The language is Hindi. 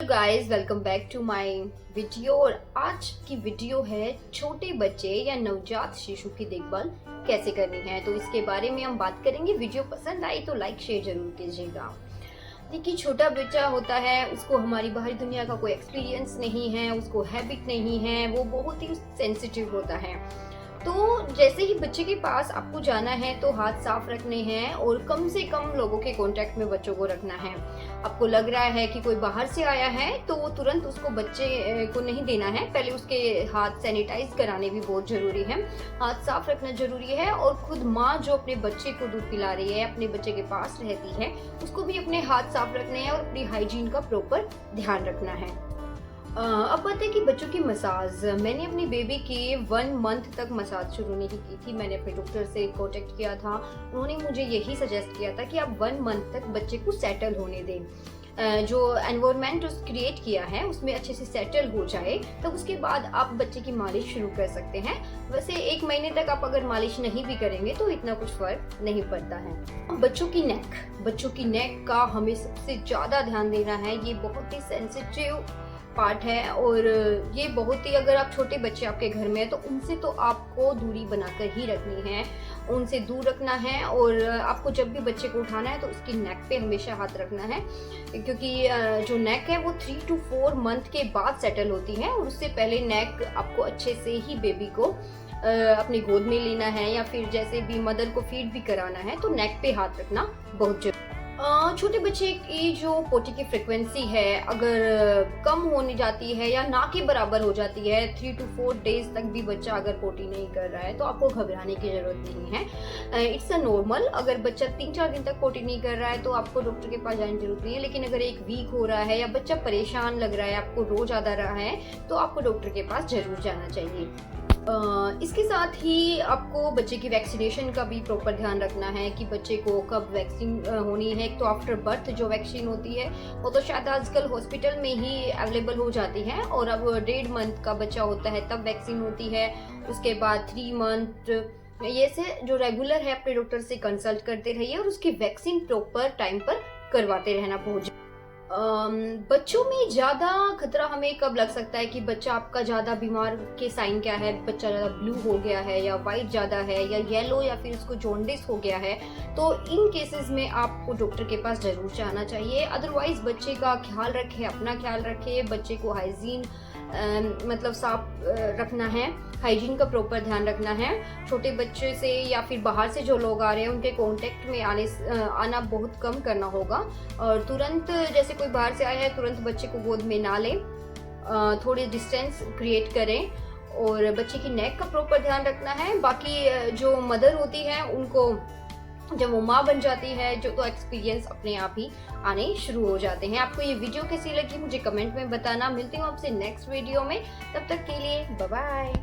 Guys, welcome back to my video. और आज की वीडियो है छोटे बच्चे या नवजात शिशु की देखभाल कैसे करनी है, तो इसके बारे में हम बात करेंगे। वीडियो पसंद आई तो लाइक शेयर जरूर कीजिएगा। देखिए, छोटा बच्चा होता है, उसको हमारी बाहरी दुनिया का कोई एक्सपीरियंस नहीं है, उसको हैबिट नहीं है, वो बहुत ही सेंसिटिव होता है। तो जैसे ही बच्चे के पास आपको जाना है तो हाथ साफ रखने हैं और कम से कम लोगों के कांटेक्ट में बच्चों को रखना है। आपको लग रहा है कि कोई बाहर से आया है तो वो तुरंत उसको बच्चे को नहीं देना है, पहले उसके हाथ सैनिटाइज कराने भी बहुत जरूरी है। हाथ साफ रखना जरूरी है। और खुद माँ जो अपने बच्चे को दूध पिला रही है, अपने बच्चे के पास रहती है, उसको भी अपने हाथ साफ रखने हैं और अपनी हाइजीन का प्रॉपर ध्यान रखना है। अब बात है कि बच्चों की मसाज। मैंने अपनी बेबी की 1 मंथ तक मसाज शुरू नहीं की थी। मैंने अपने डॉक्टर से कांटेक्ट किया था, उन्होंने मुझे यही सजेस्ट किया था कि आप 1 मंथ तक बच्चे को सेटल होने दें। जो एनवायरनमेंट क्रिएट किया है उसमें अच्छे से सेटल हो जाए, तब उसके बाद आप बच्चे की मालिश शुरू कर सकते हैं। वैसे 1 महीने तक आप अगर मालिश नहीं भी करेंगे तो इतना कुछ फर्क नहीं पड़ता है। बच्चों की नेक का हमें सबसे ज्यादा ध्यान देना है। ये बहुत ही सेंसिटिव पार्ट है और ये बहुत ही, अगर आप छोटे बच्चे आपके घर में है तो उनसे तो आपको दूरी बनाकर ही रखनी है, उनसे दूर रखना है। और आपको जब भी बच्चे को उठाना है तो उसकी नेक पे हमेशा हाथ रखना है, क्योंकि जो नेक है वो 3 to 4 मंथ के बाद सेटल होती है और उससे पहले नेक आपको अच्छे से ही बेबी को अपनी गोद में लेना है या फिर जैसे भी मदर को फीड भी कराना है तो नेक पे हाथ रखना बहुत जरूरी। छोटे बच्चे की जो पोटी की फ्रिक्वेंसी है अगर कम होने जाती है या ना के बराबर हो जाती है, 3 to 4 डेज तक भी बच्चा अगर पोटी नहीं कर रहा है तो आपको घबराने की जरूरत नहीं है। It's a normal. अगर बच्चा 3-4 दिन तक पोटी नहीं कर रहा है तो आपको डॉक्टर के पास जाने की जरूरत नहीं है। लेकिन अगर 1 वीक हो रहा है या बच्चा परेशान लग रहा है, आपको रोज आ रहा है, तो आपको डॉक्टर के पास जरूर जाना चाहिए। इसके साथ ही आपको बच्चे की वैक्सीनेशन का भी प्रॉपर ध्यान रखना है कि बच्चे को कब वैक्सीन होनी है। एक तो आफ्टर बर्थ जो वैक्सीन होती है वो तो शायद आजकल हॉस्पिटल में ही अवेलेबल हो जाती है, और अब 1.5 मंथ का बच्चा होता है तब वैक्सीन होती है। उसके बाद 3 मंथ, ये से जो रेगुलर है अपने डॉक्टर से कंसल्ट करते रहिए और उसकी वैक्सीन प्रॉपर टाइम पर करवाते रहना। पहुंच बच्चों में ज्यादा खतरा हमें कब लग सकता है कि बच्चा आपका ज्यादा बीमार के साइन क्या है, बच्चा ज्यादा ब्लू हो गया है या व्हाइट ज्यादा है या येलो या फिर उसको जॉन्डिस हो गया है, तो इन केसेस में आपको डॉक्टर के पास जरूर जाना चाहिए। अदरवाइज बच्चे का ख्याल रखें, अपना ख्याल रखें, बच्चे को हाइजीन मतलब साफ रखना है, हाइजीन का प्रॉपर ध्यान रखना है। छोटे बच्चे से या फिर बाहर से जो लोग आ रहे हैं उनके कांटेक्ट में आना बहुत कम करना होगा। और तुरंत जैसे कोई बाहर से आया है तुरंत बच्चे को गोद में ना लें, थोड़ी डिस्टेंस क्रिएट करें और बच्चे की नेक का प्रॉपर ध्यान रखना है। बाकी जो मदर होती है उनको जब वो माँ बन जाती है जो तो एक्सपीरियंस अपने आप ही आने शुरू हो जाते हैं। आपको ये वीडियो कैसी लगी मुझे कमेंट में बताना। मिलती हूँ आपसे नेक्स्ट वीडियो में, तब तक के लिए बाय बाय।